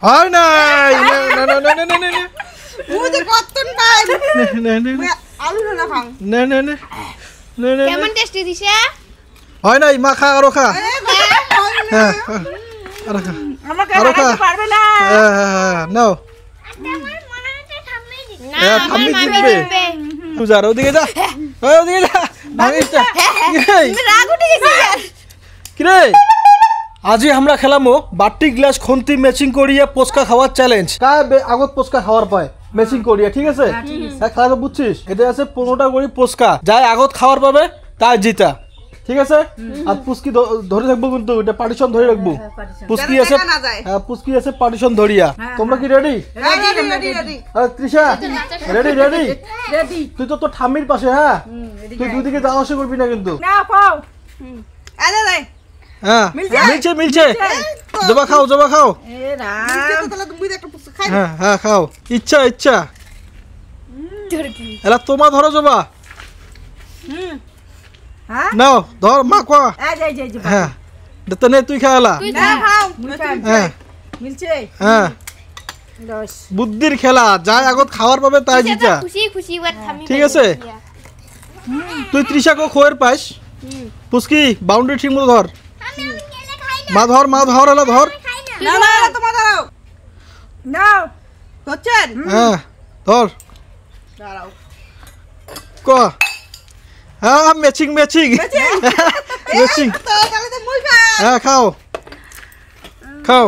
হয় নাই না না না না না না মুজে কতন পাই না না আলু না খাও না না না না না কেমন টেস্টি দিছে হয় নাই মা খা আরো খা হ্যাঁ আরো খা আমাকে আরো খা বানাতে পারবে না নাও না থাম্মি আমার জিতবে জিতবে তুই যা ওদিকে যা ওদিকে যা ভাঙিস না রাগ উঠে গেছে यार কি রে আজি আমরা খেলামো বাটি গ্লাস খন্তি ম্যাচিং করিয়া পোস্কা খাওয়ার চ্যালেঞ্জ কায় আগত পোস্কা খাওয়ার পায় ম্যাচিং করিয়া ঠিক আছে হ্যাঁ খেলা তো বুঝছিস এটা আছে 15টা করে পোস্কা যাই আগত খাওয়ার পাবে তাই জিতা ঠিক আছে আর পুস্কি ধরে রাখবো কিন্তু এটা পার্টিশন ধরে রাখবো পুস্কি আছে হ্যাঁ পুস্কি আছে পার্টিশন ধরিয়া তোমরা কি রেডি রেডি আরে তৃষা রেডি রেডি রেডি তুই তো তোর ঠাম্মির পাশে হ্যাঁ তুই দুই দিকে যাওয়া আসা করবি না কিন্তু না পাও আরে রে হ্যাঁ মিলছে মিলছে জবা খাও এ রাম তাহলে তুমি একটা পুস্কা খাই হ্যাঁ হ্যাঁ খাও ইচ্ছা ইচ্ছা এলা তোমা ধরো জবা হ্যাঁ নাও ধর মা কোয়া এই যাই যাই হ্যাঁ দতে নে তুই খাওয়ালা না খাও হ্যাঁ মিলছে হ্যাঁ 10 বুদ্ধির খেলা যাই আগত খাওয়ার পাবে তাই জিতা খুশি খুশি বাট থামি ঠিক আছে তুই তৃষাকে খোয়ের পাইস পুস্কি বাউন্ডারি ঠিক মতো ধর মা ধর এলা ধর না না তোমার দাঁড়াও নাও হচ্ছেন হ্যাঁ ধর দাঁড়াও ক হ্যাঁ ম্যাচিং ম্যাচিং ম্যাচিং তো তাহলে তো মুই খাও হ্যাঁ খাও খাও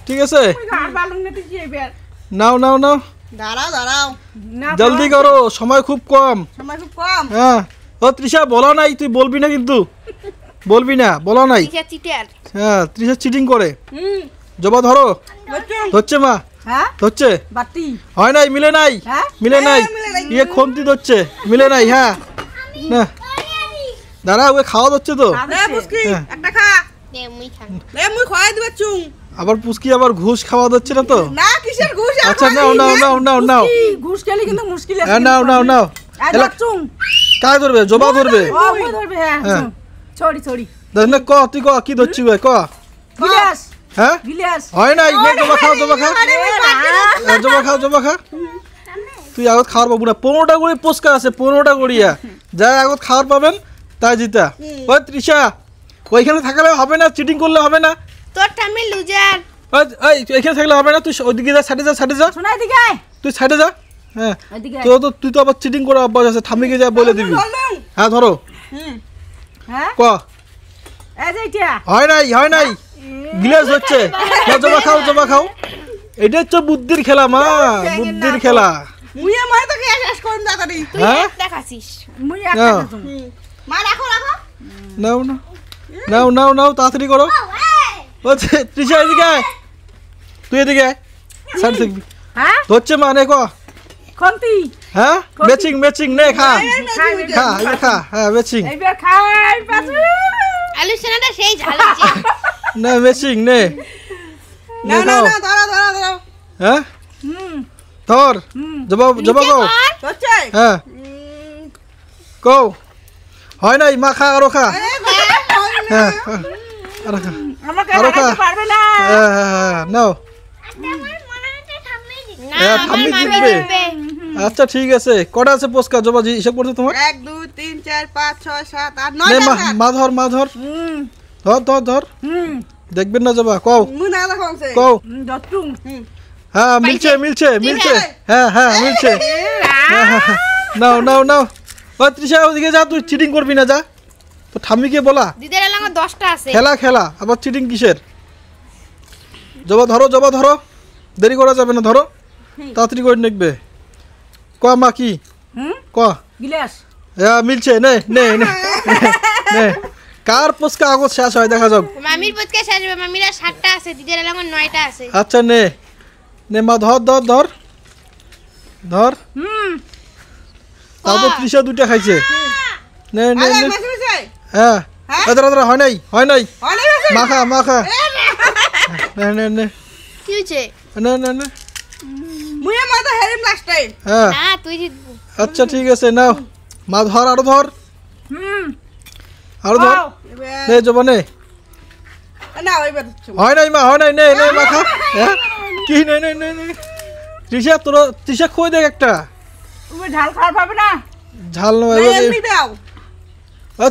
ঠিক আছে আর বালুন নিতে কি এবার নাও নাও নাও দাঁড়াও দাঁড়াও না জলদি করো সময় খুব কম সময় খুব কম হ্যাঁ ও তৃষা বলা নাই তুই বলবি না কিন্তু বলবি না বলা নাই দিছে চিটার হ্যাঁ তৃষা চিটিং করে হুম জবা ধরো হচ্ছে ধরছে মা হ্যাঁ ধরছে বাটি হয় নাই মিলে নাই হ্যাঁ? মিলে নাই ইয়ে খন্তি ধরছে মিলে নাই হ্যাঁ না দাঁড়া ওকে খাওয়া ধরছে তো রে মুস্কি হ্যাঁ। একটা খা নে মুই খাম রে মুই খাওয়াই দিবে চুং আবার পুস্কি আবার ঘুষ খাওয়া ধরছে না তো না কিসের ঘুষ আচ্ছা নাও নাও নাও নাও নাও ঘুষ খেলে কিন্তু মুশকিল আছে হ্যাঁ নাও নাও নাও এলা চুং কাজ ধরবে জবা ধরবে ও মুই ধরবে হ্যাঁ হ্যাঁ। ছড়ি ছড়ি দেখ না ক তুই ক কি ধরছি ক গিলাস হ্যাঁ গিলাস হয় নাই নে জবা খাও জবা খা তুই আগত খাওয়ার পাবো না 15টা করে পোস্কা আছে 15টা করিয়া যাই আগত খাওয়ার পাবেন তাই জিতা ওই তৃষা ওইখানে থাকলে হবে না চিটিং করলে হবে না তোর থামি লুজার ওই এখানে থাকলে হবে না তুই ওইদিকে যা সাইডে যা শোনা দিকে তুই সাইডে যা হ্যাঁ এদিকে তুই তো আবার চিটিং করে অভ্যাস আছে ঠামিকে যা বলে দিবি হ্যাঁ ধরো হ্যাঁ ক এই যে এটা হয় নাই গ্লাস হচ্ছে জবা খাও এটা হচ্ছে বুদ্ধির খেলা মা বুদ্ধির খেলা মুই মার তোকে শেষ করুন তাড়াতাড়ি তুই হ্যাঁ? একটা খাসিস মুই একটা নাও। তুমি মা রাখো নাও তাড়াতাড়ি করো ও তৃষা এদিকে আয়। তুই এদিকে আয়। সাইড থাকবি হ্যাঁ ধরছে মা নে ক খন্তি হ্যাঁ ম্যাচিং নে খা হ্যাঁ ম্যাচিং এইবার খাই পাছু আলু সেনাটা সেই ঝাল আছে না ম্যাচিং নে না না খাও। না দাঁড়াও হ্যাঁ হুম ধর জবা কও হচ্ছে হ্যাঁ কও হয় নাই মা খা আরো খা হ্যাঁ আরো খা আমাকে আরো খা। বানাতে পারবে না হ্যাঁ নাও না হ্যাঁ, আমার থামি মামি জিতবে। জিতবে আচ্ছা ঠিক আছে কটা আছে পোস্কা জবা জি হিসাব করছো তোমার 1 2 3 4 5 6 7 8 নে 9 মা ধর হুম ধর হুম দেখবেন না জবা কও মুই না রাখছে কও দত্তুং হ্যাঁ মিলছে হ্যাঁ মিলছে নাও ও তৃষা ওদিকে যা তুই চিটিং করবি না যা তো ঠাম্মিকে বলা দিদের এলাকা 10টা আছে খেলা আবার চিটিং কিসের জবা ধরো দেরি করা যাবে না ধরো তাড়াতাড়ি করে নেকবে ক মা কি হুম ক গিলাস হ্যাঁ মিলছে নে কার পোস্কা আগত শেষ হয় দেখা যাক মামির পতকে সাজবে মামিরা 7টা আছে দিদের এলাকা 9টা আছে আচ্ছা নে মা ধর হুম তারপর তৃষা দুইটা খাইছে নে আরে মাসে হ্যাঁ দাঁড়া হয় নাই অনেক মা খা নে কি হইছে নে মুই মা তো হেরিম লাস্ট টাইম হ্যাঁ না তুই জিতবি আচ্ছা ঠিক আছে নাও মা আরো ধর হুম নে জবা নে না এবার ধরছো হয় নাই মা হয় নাই নে নে মা খা হ্যাঁ কি নে নে নে নে তৃষা তোর তৃষা খোয় দেখ একটা তুমি ঝাল খাওয়া পাবে না ঝাল না, নয় এমনি দাও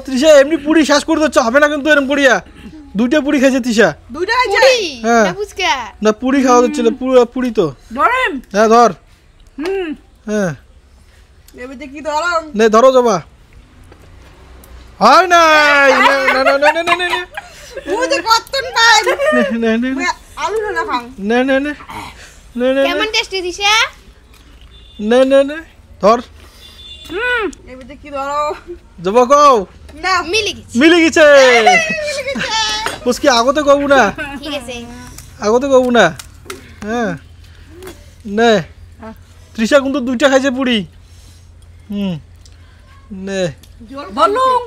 তৃষা এমনি পুরি শ্বাস করে দিচ্ছ হবে না কিন্তু এরকম পুরিয়া দুইটা পুরি খাইছে তৃষা দুইটা আছে পুরি হ্যাঁ। না ফুচকা না পুরি খাওয়া দিচ্ছিল পুরি তো ধরেন হ্যাঁ ধর হুম হ্যাঁ এবার কি ধরো নে ধরো জবা হয় নাই না না না না না না না মুজে কতন পাই না না না আলু না খাও না না না না না কেমন টেস্টি দিছে না না না ধর এবার কি ধরো জবা কও না মিলে গেছে মিলে গেছে পুচকি আগতে কব না ঠিক আছে আগতে কব না হ্যাঁ নে তৃষা কিন্তু দুইটা খাইছে পুরি নে বলুন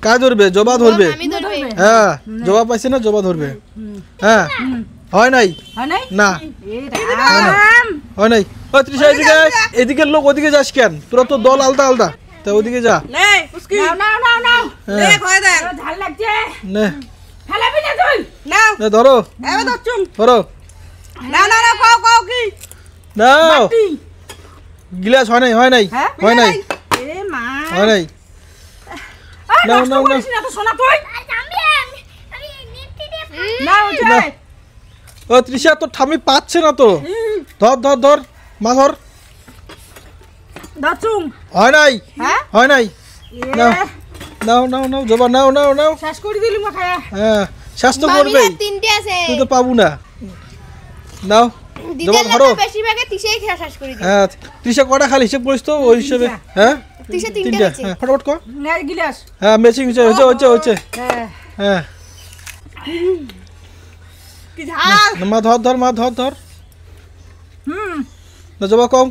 কাজ ধরবে জবা ধরবে আমি ধরবে হ্যাঁ জবা পাইছে না জবা ধরবে হ্যাঁ হয় নাই হয় নাই না হয় নাই ও তৃষা এদিকে এদিকের লোক ওদিকে যাস কেন তোরা তো দল আলাদা আলাদা তা ওদিকে যা নে উস্কি নাও নাও নাও হ্যাঁ। নে কয় দেন ঝাল লাগছে নে ফেলাবি না তুই নাও নে ধরো এবার ধরছুম ধরো না না না কও কও কি নাও গিলাস হয় নাই হয় নাই হ্যাঁ? হয় নাই এ মা হয় নাই এই নাও, নষ্ট নাও, নাও। করিস না তো সোনা তুই না না। ও তৃষা তোর ঠামি পাচ্ছে না তো ধর ধর ধর মা ধর দচুম হয় নাই হ্যাঁ হয় নাই নাও নাও নাও নাও জবা নাও নাও নাও শেষ করে দিলি মা খায়া হ্যাঁ স্বাস্থ্য মামিরা করবেই তিনটে আছে তুই তো পাবো না নাও জবা দিদার ধরো লোক বেশিরভাগে তিসেই খেয়ে শেষ করে দিই হ্যাঁ তৃষা কটা খালি হিসেব করিস তো ওই হিসেবে হ্যাঁ তিসে তিনটে তিনটা আছে হ্যাঁ ফটাফট কর নে গিলাস হ্যাঁ ম্যাচিং হচ্ছে হচ্ছে হচ্ছে হচ্ছে হ্যাঁ হ্যাঁ কি ঝাল না, মা ধর ধর মা ধর ধর না জবা কম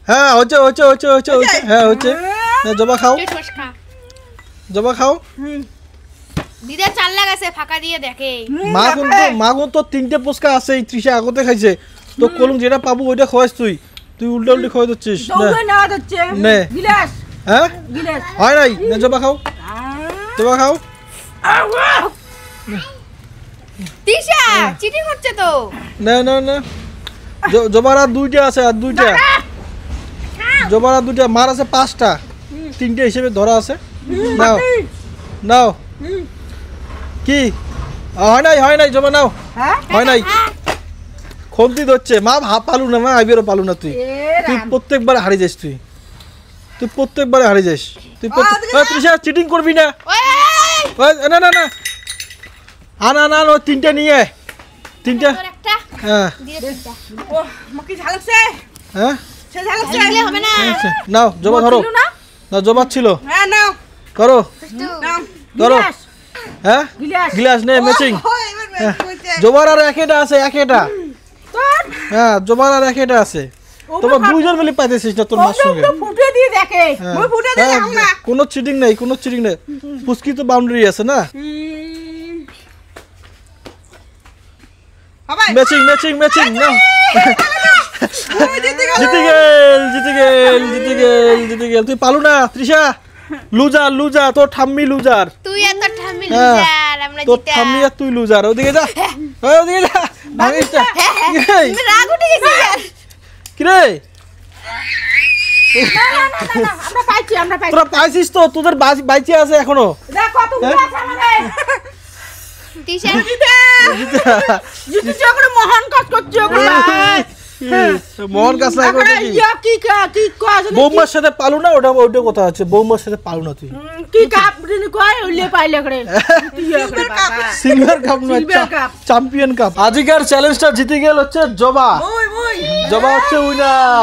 হ্যাঁ হচ্ছে হচ্ছে হচ্ছে হচ্ছে হচ্ছে হ্যাঁ হচ্ছে না জবা খাও তুই ঠোস খা জবা খাও দিদার 4 লাখ আছে ফাঁকা দিয়ে দেখে মা গুন তো তিনটে পুচকা আছে এই তৃষা আগতে খাইছে তো কলম যেটা পাবো ওইটা খাওয়াস তুই তুই উল্টা উল্টি খাওয়াই দিচ্ছিস না দৌড়ে না দচ্ছে নে। গিলাস হ্যাঁ গিলাস হয় নাই না জবা খাও জবা খাও তিশা চিটিং হচ্ছে তো না না না জবার আর দুইটা আছে আর দুইটা জবার আর দুইটা মার আছে 5টা 3টে হিসেবে ধরা আছে নাও নাও কি হয় নাই জমা নাও হ্যাঁ হয় নাই খন্তি ধরছে মা পালু না মা আইবেরও পালু না তুই তুই প্রত্যেকবার হারিয়ে যাস তুই প্রত্যেকবারে হারিয়ে যাস তুই তৃষা চিটিং করবি না ওই না না না আনা না না 3টে নিয়ে 3টা তোর একটা হ্যাঁ দিয়ে তিনটা ও মকি ঝাল লাগছে হ্যাঁ সে ঝাল লাগছে দিলে হবে না আচ্ছা, নাও জবা ধরো না জবা ছিল হ্যাঁ নাও করো নাও ধরো গিলাস হ্যাঁ গিলাস গ্লাস নে ম্যাচিং ও এবার বেশ হইছে জবার আর একটা আছে একটা হ্যাঁ জবার আর একটা আছে তোমার দুইজন মিলে পাইতেছিস না তোর মার সঙ্গে ফুটে দিয়ে দেখে হ্যাঁ, মই ফুটে দিলাম হ্যাঁ, না কোনো চিটিং নাই কোনো চিটিং নাই পুস্কি তো বাউন্ডারি আছে না হবে ম্যাচিং ম্যাচিং ম্যাচিং না ওই জিতে গেল জিতে গেল তুই পালু না তৃষা লুজার তোর ঠাম্মি লুজার তুই এত ঠামি হ্যাঁ। লুজার আমরা তোর জিতা ঠাম্মি আর তুই লুজার ওদিকে যা ওদিকে যা ভাঙিস না এই, তুমি রাগ উঠে গেছি আর কি রে আমরা পাইছি তোরা পাইছিস তো তোদের বাইচে আছে এখনো দেখ কত হ্যাঁ? আছে আমাদের তিশা জিতু চক্র মহান কাজ করছে মোহন কাছে কি কয় বৌমার সাথে পালু না ওটা কথা আছে বৌমার সাথে পালু না তুই কি কাপ দিন কয় উল্লে পাইলে করে সিলভার কাপ না Silver cup. চ্যাম্পিয়ন কাপ আজকের চ্যালেঞ্জটা জিতে গেল হচ্ছে জবা ওই ওই জবা হচ্ছে উইনার